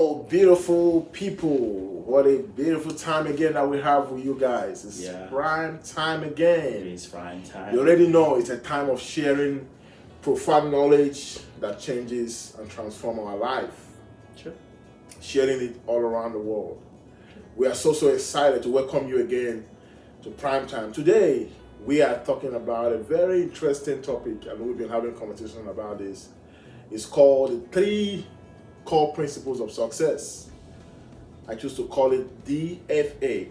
Hello, beautiful people. What a beautiful time again that we have with you guys. It's prime time again. It is prime time. You already know it's a time of sharing profound knowledge that changes and transforms our life. Sure. Sharing it all around the world. We are so excited to welcome you again to prime time. Today, we are talking about a very interesting topic, and we've been having conversation about this. It's called the 3 core principles of success. I choose to call it DFA.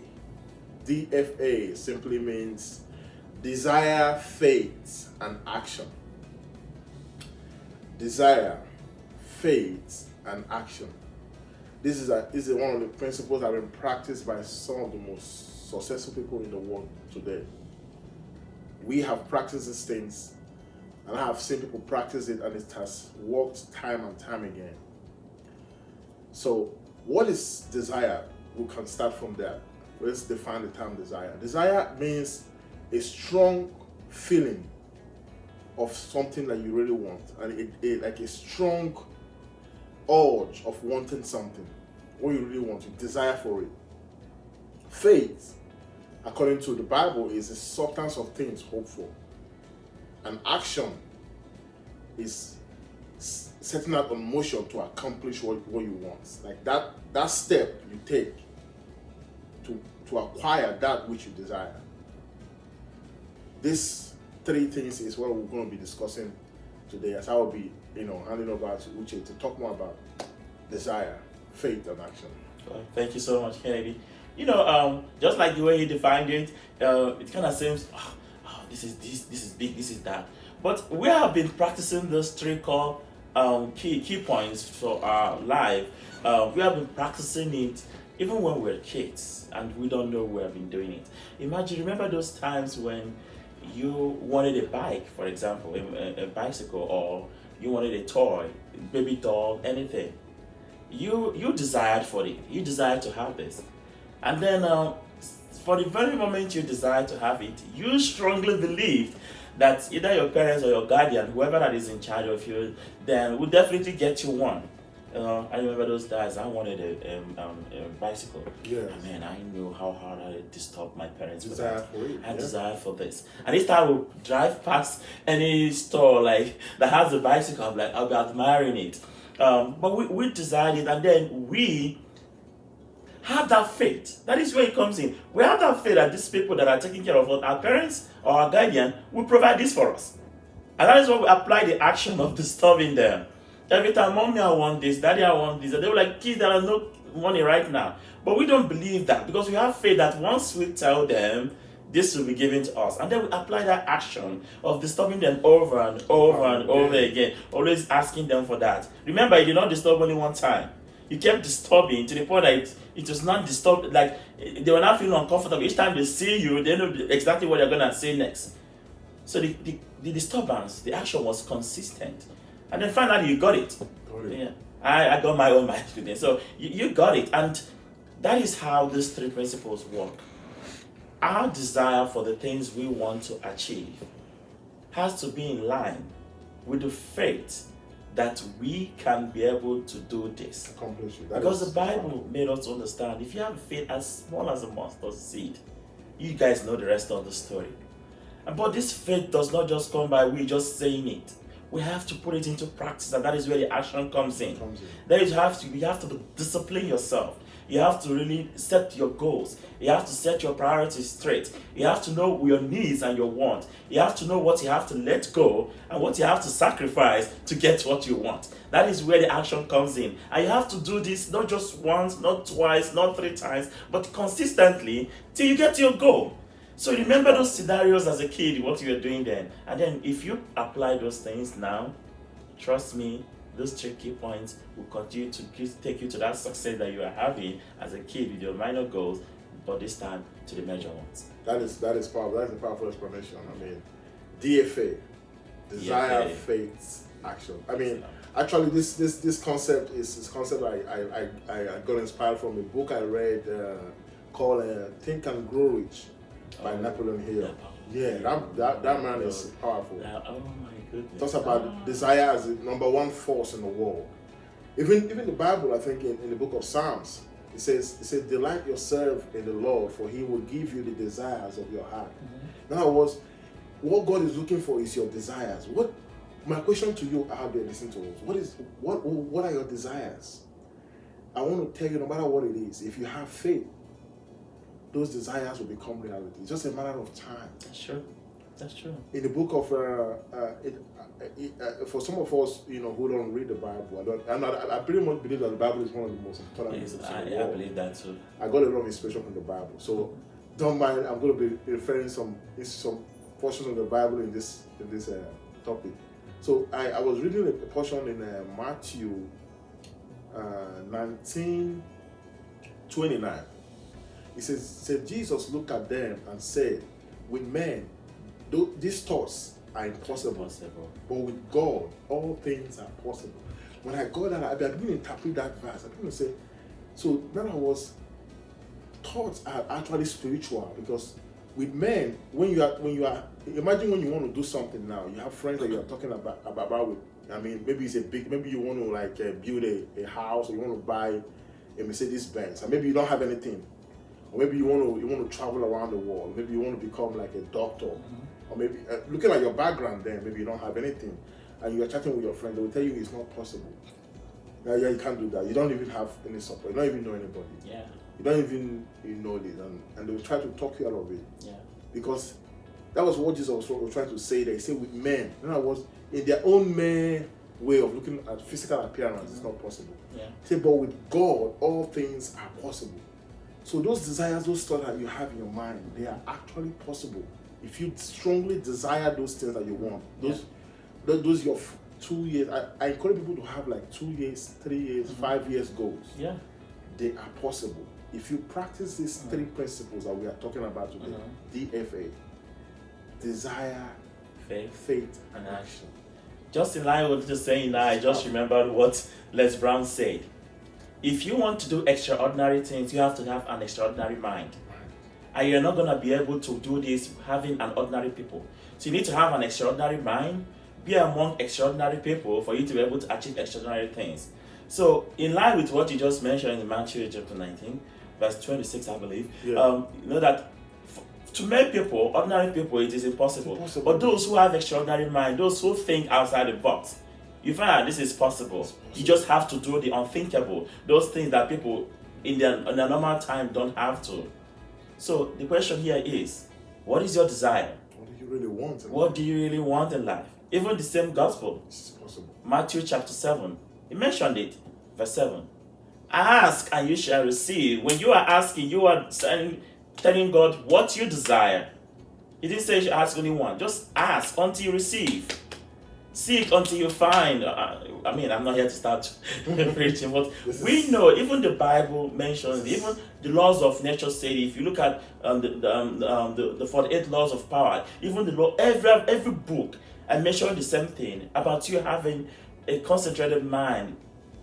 DFA simply means desire, faith, and action. Desire, faith, and action. This is one of the principles that have been practiced by some of the most successful people in the world today. We have practiced these things, and I have seen people practice it, and it has worked time and time again. So, what is desire? We can start from there. Let's define the term desire. Desire means a strong feeling of something that you really want, and like a strong urge of wanting something, what you really want, you desire for it. Faith, according to the Bible, is the substance of things hoped for. And action is setting out on motion to accomplish what you want. Like that step you take to acquire that which you desire. These 3 things is what we're going to be discussing today, as I will be, handing over to Uche to talk more about desire, faith, and action. Well, thank you so much, Kennedy. Just like the way you defined it, it kind of seems, this is big, this is that. But we have been practicing those 3 core key points for our life. We have been practicing it even when we're kids, and we don't know we have been doing it. Remember those times when you wanted a bike, for example, a bicycle, or you wanted a toy, baby doll, anything. You desired for it. You desired to have this. And then for the very moment you desire to have it, you strongly believed that either your parents or your guardian, whoever that is in charge of you, then will definitely get you one. I remember those days. I wanted a bicycle. Yes. Man, I knew how hard I disturbed my parents for Desire that. for it. I desired for this. And each time I would drive past any store like that has a bicycle, I'll be admiring it. But we desired it, and then we have that faith. That is where it comes in. We have that faith that these people that are taking care of us, our parents or our guardian, will provide this for us. And that is why we apply the action of disturbing them. Every time, mommy, I want this, daddy, I want this. And they were like, kids, there are no money right now. But we don't believe that, because we have faith that once we tell them, this will be given to us. And then we apply that action of disturbing them over and over and over again, always asking them for that. Remember, you did not disturb only one time. You kept disturbing to the point that it was not disturbed, like they were not feeling uncomfortable. Each time they see you, they know exactly what they're going to say next. So the disturbance, the action was consistent. And then finally you got it. Yeah, I got my own bicycle. So you got it. And that is how these 3 principles work. Our desire for the things we want to achieve has to be in line with the faith that we can be able to do this. Accomplish it. Because the Bible made us understand, if you have faith as small as a mustard seed, you guys know the rest of the story. But this faith does not just come by we just saying it. We have to put it into practice, and that is where the action comes in. Then you have to discipline yourself. You have to really set your goals. You have to set your priorities straight. You have to know your needs and your wants. You have to know what you have to let go and what you have to sacrifice to get what you want. That is where the action comes in. And you have to do this not just once, not twice, not 3 times, but consistently till you get your goal. So remember those scenarios as a kid, what you were doing then. And then if you apply those things now, trust me, those 3 key points will continue to take you to that success that you are having as a kid with your minor goals, but this time to the major ones. That is powerful. That's a powerful explanation. DFA, desire, faith, action. Actually, this concept is a concept I got inspired from a book I read called Think and Grow Rich by Napoleon Hill. Yeah, that man is powerful. Oh my goodness. Talks about desire as the number 1 force in the world. Even the Bible, I think in the book of Psalms, it says, delight yourself in the Lord, for he will give you the desires of your heart. In other words, what God is looking for is your desires. My question to you out there listening to us, what are your desires? I want to tell you, no matter what it is, if you have faith, those desires will become reality. It's just a matter of time. That's true. In the book of for some of us, who don't read the Bible, I pretty much believe that the Bible is one of the most important books in the world. I believe that too. I got a lot of inspiration from the Bible, so don't mind. I'm going to be referring some portions of the Bible in this topic. So I was reading a portion in Matthew 19:29. It says Jesus looked at them and said, with men, these thoughts are impossible, but with God, all things are possible. When I got that, I didn't interpret that verse. I didn't say, so in other words, thoughts are actually spiritual, because with men, when you are, imagine when you want to do something now, you have friends that you are talking about with. I mean, maybe maybe you want to build a house, or you want to buy a Mercedes Benz, and maybe you don't have anything, or maybe you want to travel around the world, maybe you want to become like a doctor, or maybe looking at your background, then maybe you don't have anything, and you are chatting with your friend, they will tell you it's not possible. Yeah, you can't do that. You don't even have any support. You don't even know anybody. Yeah. You don't even know this, and they will try to talk you out of it. Yeah. Because that was what Jesus was trying to say there. He said with men, in other words, in their own mere way of looking at physical appearance, it's not possible. Yeah. He said, but with God, all things are possible. So those desires, those thoughts that you have in your mind, they are actually possible. If you strongly desire those things that you want, those your 2 years, I encourage people to have like 2 years, 3 years, 5 years goals. Yeah. They are possible. If you practice these three principles that we are talking about today, DFA, desire, faith, and action. Just in line with just saying that, I just remembered what Les Brown said. If you want to do extraordinary things, you have to have an extraordinary mind. And you're not going to be able to do this having an ordinary people. So you need to have an extraordinary mind, be among extraordinary people for you to be able to achieve extraordinary things. So in line with what you just mentioned in Matthew chapter 19, verse 26, I believe, you know that to many people, ordinary people, it is impossible. But those who have extraordinary mind, those who think outside the box, you find that this is possible. You just have to do the unthinkable, those things that people in their normal time don't have to. So the question here is, what is your desire? What do you really want? What do you really want in life? Even the same gospel, It's possible. Matthew chapter 7, he mentioned it, verse 7. Ask and you shall receive. When you are asking, you are telling God what you desire. He didn't say you should ask only one. Just ask until you receive. Seek until you find. I mean, I'm not here to start preaching, but we know, even the Bible mentions, even the laws of nature say, if you look at the 48 laws of power, even the law, every book, and mentioning the same thing about you having a concentrated mind,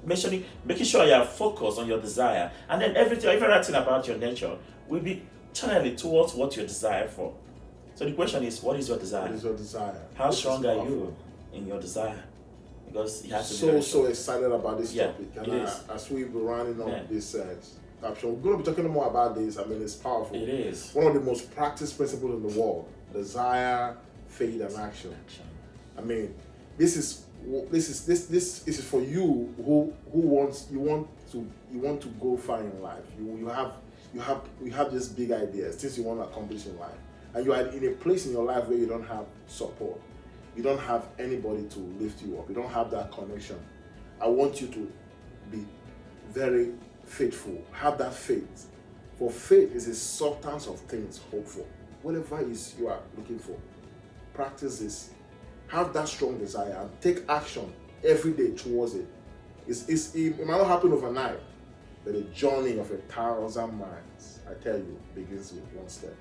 making sure you are focused on your desire, and then everything about your nature will be channeled towards what you desire for. So the question is, what is your desire? What is your desire? How strong are you in your desire? Because it has to be be so excited about this topic, and as we be running on this caption, we're going to be talking more about this. I mean, it's powerful. It is one of the most practiced principles in the world: desire, faith, and action. I mean, this is for you who want to go far in life. You have these big ideas, things you want to accomplish in life, and you are in a place in your life where you don't have support. You don't have anybody to lift you up. You don't have that connection. I want you to be very faithful. Have that faith. For faith is a substance of things hoped for. Whatever it is you are looking for, practice this. Have that strong desire and take action every day towards it. It might not happen overnight, but the journey of 1,000 miles, I tell you, begins with one step.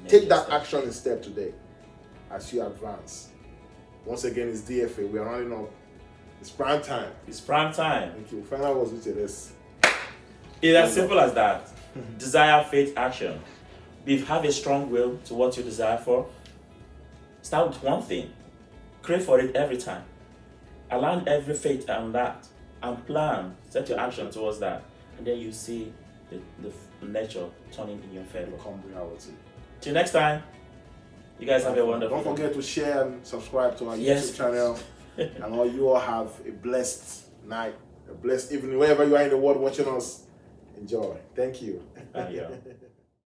Take that action and step today as you advance. Once again, it's DFA. We are running up. It's prime time. It's prime time. Thank you. Find out what's with this. It's as simple as that. Desire, faith, action. Have a strong will to what you desire for. Start with one thing. Crave for it every time. Align every faith on that. and plan, set your action towards that, and then you see the nature turning in your favor. Become reality. Till next time, you guys have a wonderful. Don't forget to share and subscribe to our Yes. YouTube channel. And all you all have a blessed night, a blessed evening, wherever you are in the world watching us. Enjoy. Thank you. Yeah.